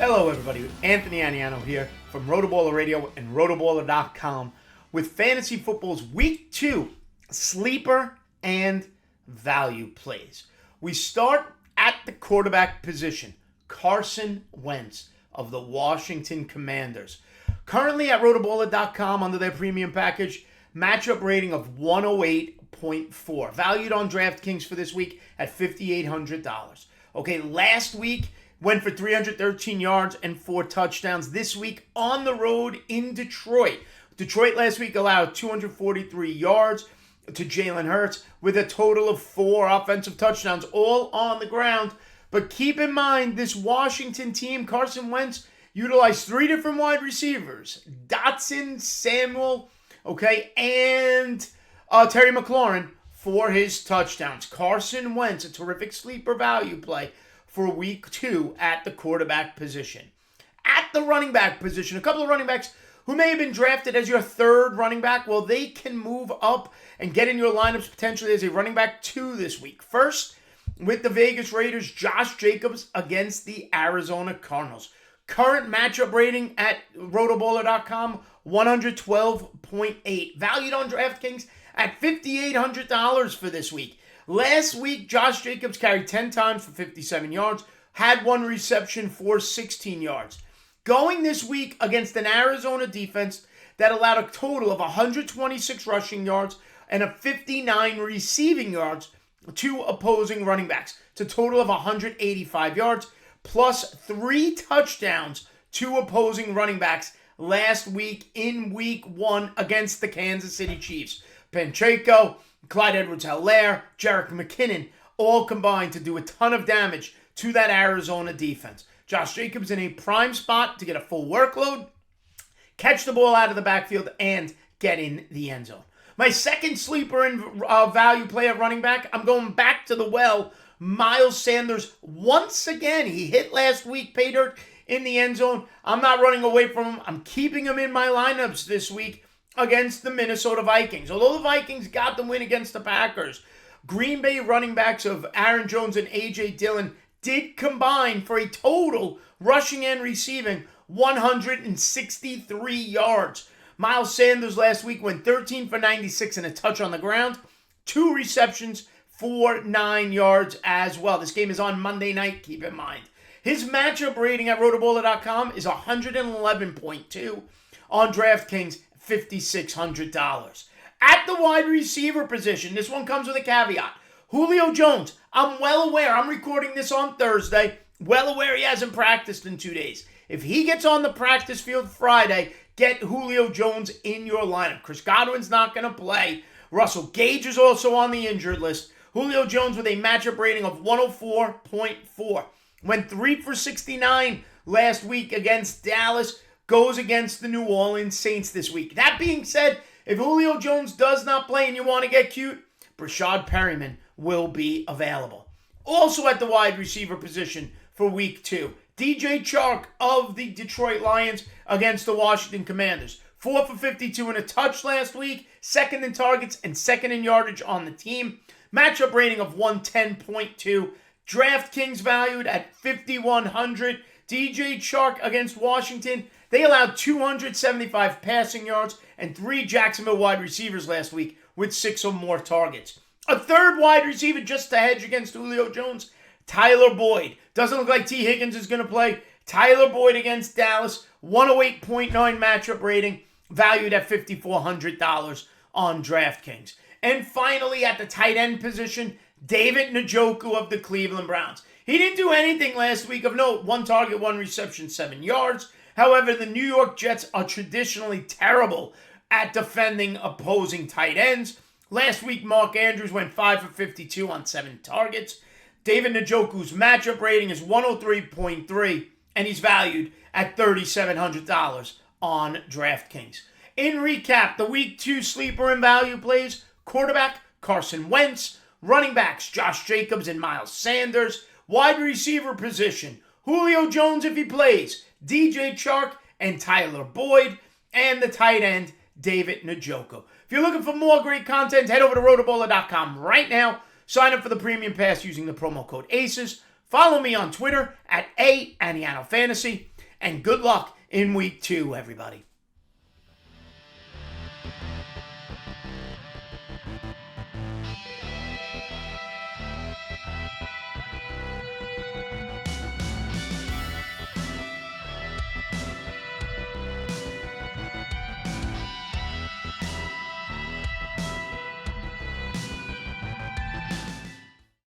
Hello everybody, Anthony Aniano here from RotoBaller Radio and RotoBaller.com with Fantasy Football's Week 2 Sleeper and Value Plays. We start at the quarterback position, Carson Wentz of the Washington Commanders. Currently at RotoBaller.com under their premium package, matchup rating of 108.4, valued on DraftKings for this week at $5,800. Okay, last week went for 313 yards and 4 touchdowns. This week on the road in Detroit. Detroit last week allowed 243 yards to Jalen Hurts with a total of 4 offensive touchdowns, all on the ground. But keep in mind, this Washington team, Carson Wentz, utilized 3 different wide receivers. Dotson, Samuel, and Terry McLaurin for his touchdowns. Carson Wentz, a terrific sleeper value play for week 2 at the quarterback position. At the running back position, a couple of running backs who may have been drafted as your third running back, well, they can move up and get in your lineups potentially as a running back 2 this week. First, with the Vegas Raiders, Josh Jacobs against the Arizona Cardinals. Current matchup rating at RotoBaller.com, 112.8. Valued on DraftKings at $5,800 for this week. Last week, Josh Jacobs carried 10 times for 57 yards, had 1 reception for 16 yards. Going this week against an Arizona defense that allowed a total of 126 rushing yards and 59 receiving yards to opposing running backs. It's a total of 185 yards plus 3 touchdowns to opposing running backs last week in week 1 against the Kansas City Chiefs. Pacheco, Clyde Edwards-Helaire, Jerick McKinnon, all combined to do a ton of damage to that Arizona defense. Josh Jacobs in a prime spot to get a full workload, catch the ball out of the backfield, and get in the end zone. My second sleeper and value play at running back, I'm going back to the well. Miles Sanders, once again, he hit last week, pay dirt in the end zone. I'm not running away from him. I'm keeping him in my lineups this week against the Minnesota Vikings. Although the Vikings got the win against the Packers, Green Bay running backs of Aaron Jones and A.J. Dillon did combine for a total rushing and receiving 163 yards. Miles Sanders last week went 13 for 96 and a touch on the ground, 2 receptions for 9 yards as well. This game is on Monday night, keep in mind. His matchup rating at RotoBaller.com is 111.2. On DraftKings, $5,600. At the wide receiver position, this one comes with a caveat. Julio Jones, I'm well aware, I'm recording this on Thursday, well aware he hasn't practiced in 2 days. If he gets on the practice field Friday, get Julio Jones in your lineup. Chris Godwin's not going to play. Russell Gage is also on the injured list. Julio Jones with a matchup rating of 104.4. Went 3 for 69 last week against Dallas. Goes against the New Orleans Saints this week. That being said, if Julio Jones does not play and you want to get cute, Brashad Perryman will be available. Also at the wide receiver position for week 2, DJ Chark of the Detroit Lions against the Washington Commanders. 4 for 52 and a touch last week, second in targets and second in yardage on the team. Matchup rating of 110.2. DraftKings valued at $5,100. DJ Chark against Washington. They allowed 275 passing yards and 3 Jacksonville wide receivers last week with 6 or more targets. A third wide receiver just to hedge against Julio Jones, Tyler Boyd. Doesn't look like T. Higgins is going to play. Tyler Boyd against Dallas, 108.9 matchup rating, valued at $5,400 on DraftKings. And finally, at the tight end position, David Njoku of the Cleveland Browns. He didn't do anything last week of note. 1 target, 1 reception, 7 yards. However, the New York Jets are traditionally terrible at defending opposing tight ends. Last week, Mark Andrews went 5 for 52 on 7 targets. David Njoku's matchup rating is 103.3, and he's valued at $3,700 on DraftKings. In recap, the Week 2 sleeper and value plays, quarterback Carson Wentz, running backs Josh Jacobs and Miles Sanders, wide receiver position, Julio Jones if he plays, DJ Chark and Tyler Boyd, and the tight end, David Njoku. If you're looking for more great content, head over to RotoBaller.com right now. Sign up for the premium pass using the promo code ACES. Follow me on Twitter at @AnianoFantasy. and good luck in week 2, everybody.